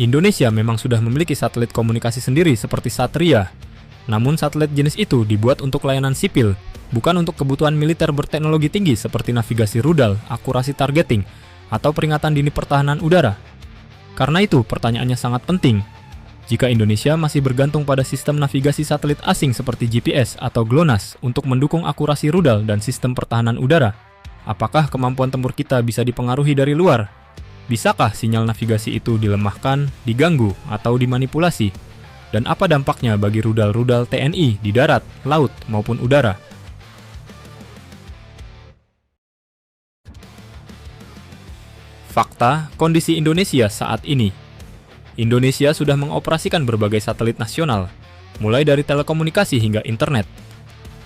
Indonesia memang sudah memiliki satelit komunikasi sendiri seperti Satria. Namun satelit jenis itu dibuat untuk layanan sipil, bukan untuk kebutuhan militer berteknologi tinggi seperti navigasi rudal, akurasi targeting, atau peringatan dini pertahanan udara. Karena itu, pertanyaannya sangat penting. Jika Indonesia masih bergantung pada sistem navigasi satelit asing seperti GPS atau GLONASS untuk mendukung akurasi rudal dan sistem pertahanan udara, apakah kemampuan tempur kita bisa dipengaruhi dari luar? Bisakah sinyal navigasi itu dilemahkan, diganggu, atau dimanipulasi? Dan apa dampaknya bagi rudal-rudal TNI di darat, laut, maupun udara? Fakta kondisi Indonesia saat ini. Indonesia sudah mengoperasikan berbagai satelit nasional, mulai dari telekomunikasi hingga internet.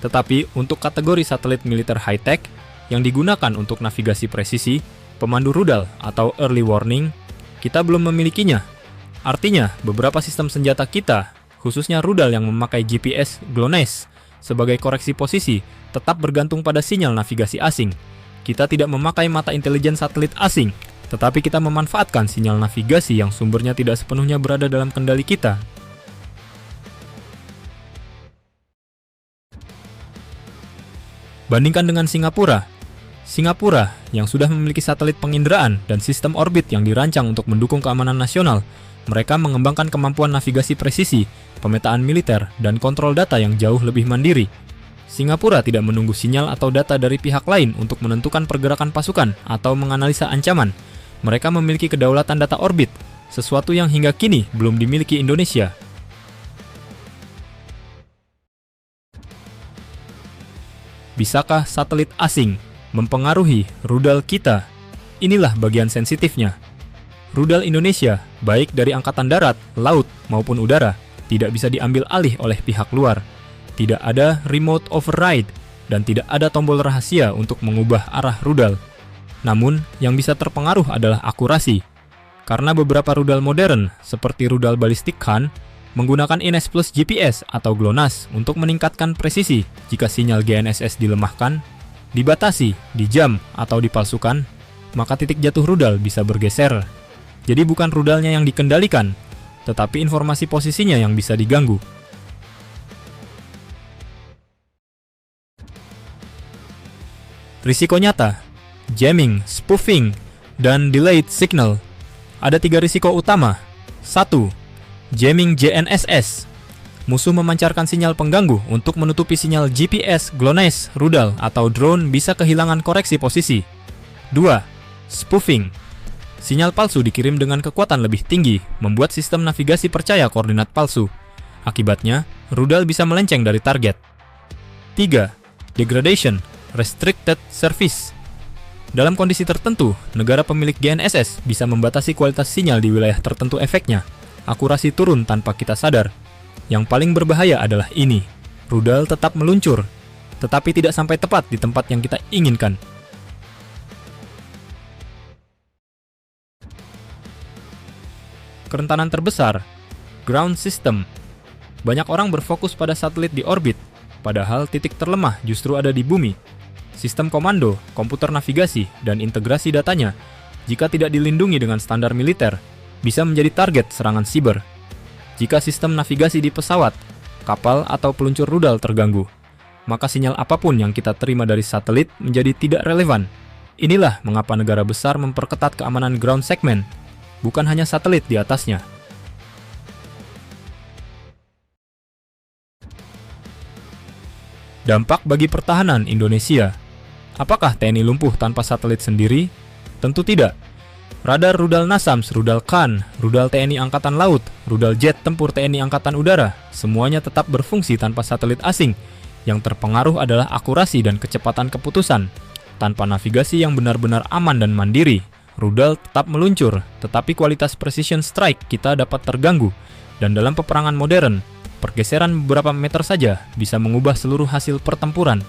Tetapi untuk kategori satelit militer high-tech yang digunakan untuk navigasi presisi, pemandu rudal atau early warning, kita belum memilikinya. Artinya, beberapa sistem senjata kita, khususnya rudal yang memakai GPS GLONASS sebagai koreksi posisi, tetap bergantung pada sinyal navigasi asing. Kita tidak memakai mata intelijen satelit asing, tetapi kita memanfaatkan sinyal navigasi yang sumbernya tidak sepenuhnya berada dalam kendali kita. Bandingkan dengan Singapura. Singapura yang sudah memiliki satelit penginderaan dan sistem orbit yang dirancang untuk mendukung keamanan nasional, mereka mengembangkan kemampuan navigasi presisi, pemetaan militer, dan kontrol data yang jauh lebih mandiri. Singapura tidak menunggu sinyal atau data dari pihak lain untuk menentukan pergerakan pasukan atau menganalisa ancaman. Mereka memiliki kedaulatan data orbit, sesuatu yang hingga kini belum dimiliki Indonesia. Bisakah satelit asing mempengaruhi rudal kita? Inilah bagian sensitifnya. Rudal Indonesia, baik dari Angkatan Darat, Laut, maupun Udara, tidak bisa diambil alih oleh pihak luar. Tidak ada remote override, dan tidak ada tombol rahasia untuk mengubah arah rudal. Namun, yang bisa terpengaruh adalah akurasi. Karena beberapa rudal modern, seperti rudal balistik Khan, menggunakan INES plus GPS atau GLONASS untuk meningkatkan presisi jika sinyal GNSS dilemahkan, dibatasi, dijam, atau dipalsukan, maka titik jatuh rudal bisa bergeser. Jadi bukan rudalnya yang dikendalikan, tetapi informasi posisinya yang bisa diganggu. Risiko nyata, jamming, spoofing, dan delayed signal. Ada 3 risiko utama. 1. Jamming GNSS. Musuh memancarkan sinyal pengganggu untuk menutupi sinyal GPS, GLONASS, rudal, atau drone bisa kehilangan koreksi posisi. 2. Spoofing. Sinyal palsu dikirim dengan kekuatan lebih tinggi, membuat sistem navigasi percaya koordinat palsu. Akibatnya, rudal bisa melenceng dari target. 3. Degradation, restricted service. Dalam kondisi tertentu, negara pemilik GNSS bisa membatasi kualitas sinyal di wilayah tertentu efeknya. Akurasi turun tanpa kita sadar. Yang paling berbahaya adalah ini. Rudal tetap meluncur, tetapi tidak sampai tepat di tempat yang kita inginkan. Kerentanan terbesar, ground system. Banyak orang berfokus pada satelit di orbit, padahal titik terlemah justru ada di bumi. Sistem komando, komputer navigasi, dan integrasi datanya, jika tidak dilindungi dengan standar militer, bisa menjadi target serangan siber. Jika sistem navigasi di pesawat, kapal, atau peluncur rudal terganggu, maka sinyal apapun yang kita terima dari satelit menjadi tidak relevan. Inilah mengapa negara besar memperketat keamanan ground segment, bukan hanya satelit di atasnya. Dampak bagi pertahanan Indonesia. Apakah TNI lumpuh tanpa satelit sendiri? Tentu tidak. Radar rudal NASAMS, rudal Khan, rudal TNI Angkatan Laut, rudal jet tempur TNI Angkatan Udara, semuanya tetap berfungsi tanpa satelit asing. Yang terpengaruh adalah akurasi dan kecepatan keputusan. Tanpa navigasi yang benar-benar aman dan mandiri, rudal tetap meluncur, tetapi kualitas precision strike kita dapat terganggu. Dan dalam peperangan modern, pergeseran beberapa meter saja bisa mengubah seluruh hasil pertempuran.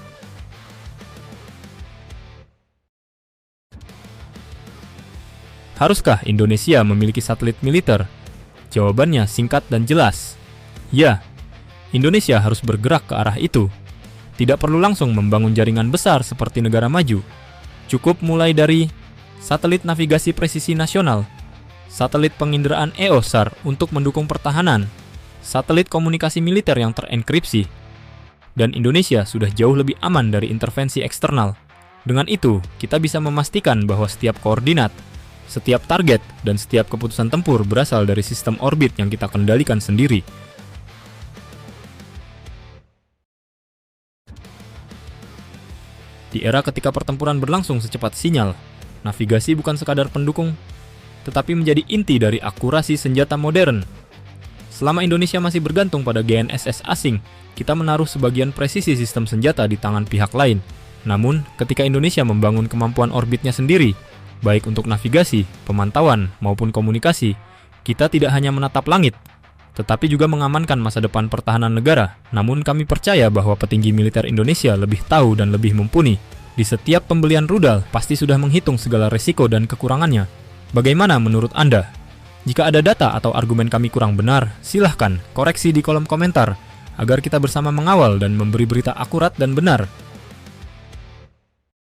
Haruskah Indonesia memiliki satelit militer? Jawabannya singkat dan jelas. Ya, Indonesia harus bergerak ke arah itu. Tidak perlu langsung membangun jaringan besar seperti negara maju. Cukup mulai dari satelit navigasi presisi nasional, satelit penginderaan EOSAR untuk mendukung pertahanan, satelit komunikasi militer yang terenkripsi, dan Indonesia sudah jauh lebih aman dari intervensi eksternal. Dengan itu, kita bisa memastikan bahwa setiap koordinat, setiap target, dan setiap keputusan tempur berasal dari sistem orbit yang kita kendalikan sendiri. Di era ketika pertempuran berlangsung secepat sinyal, navigasi bukan sekadar pendukung, tetapi menjadi inti dari akurasi senjata modern. Selama Indonesia masih bergantung pada GNSS asing, kita menaruh sebagian presisi sistem senjata di tangan pihak lain. Namun, ketika Indonesia membangun kemampuan orbitnya sendiri, baik untuk navigasi, pemantauan, maupun komunikasi, kita tidak hanya menatap langit, tetapi juga mengamankan masa depan pertahanan negara. Namun kami percaya bahwa petinggi militer Indonesia lebih tahu dan lebih mumpuni. Di setiap pembelian rudal, pasti sudah menghitung segala resiko dan kekurangannya. Bagaimana menurut Anda? Jika ada data atau argumen kami kurang benar, silahkan koreksi di kolom komentar, agar kita bersama mengawal dan memberi berita akurat dan benar.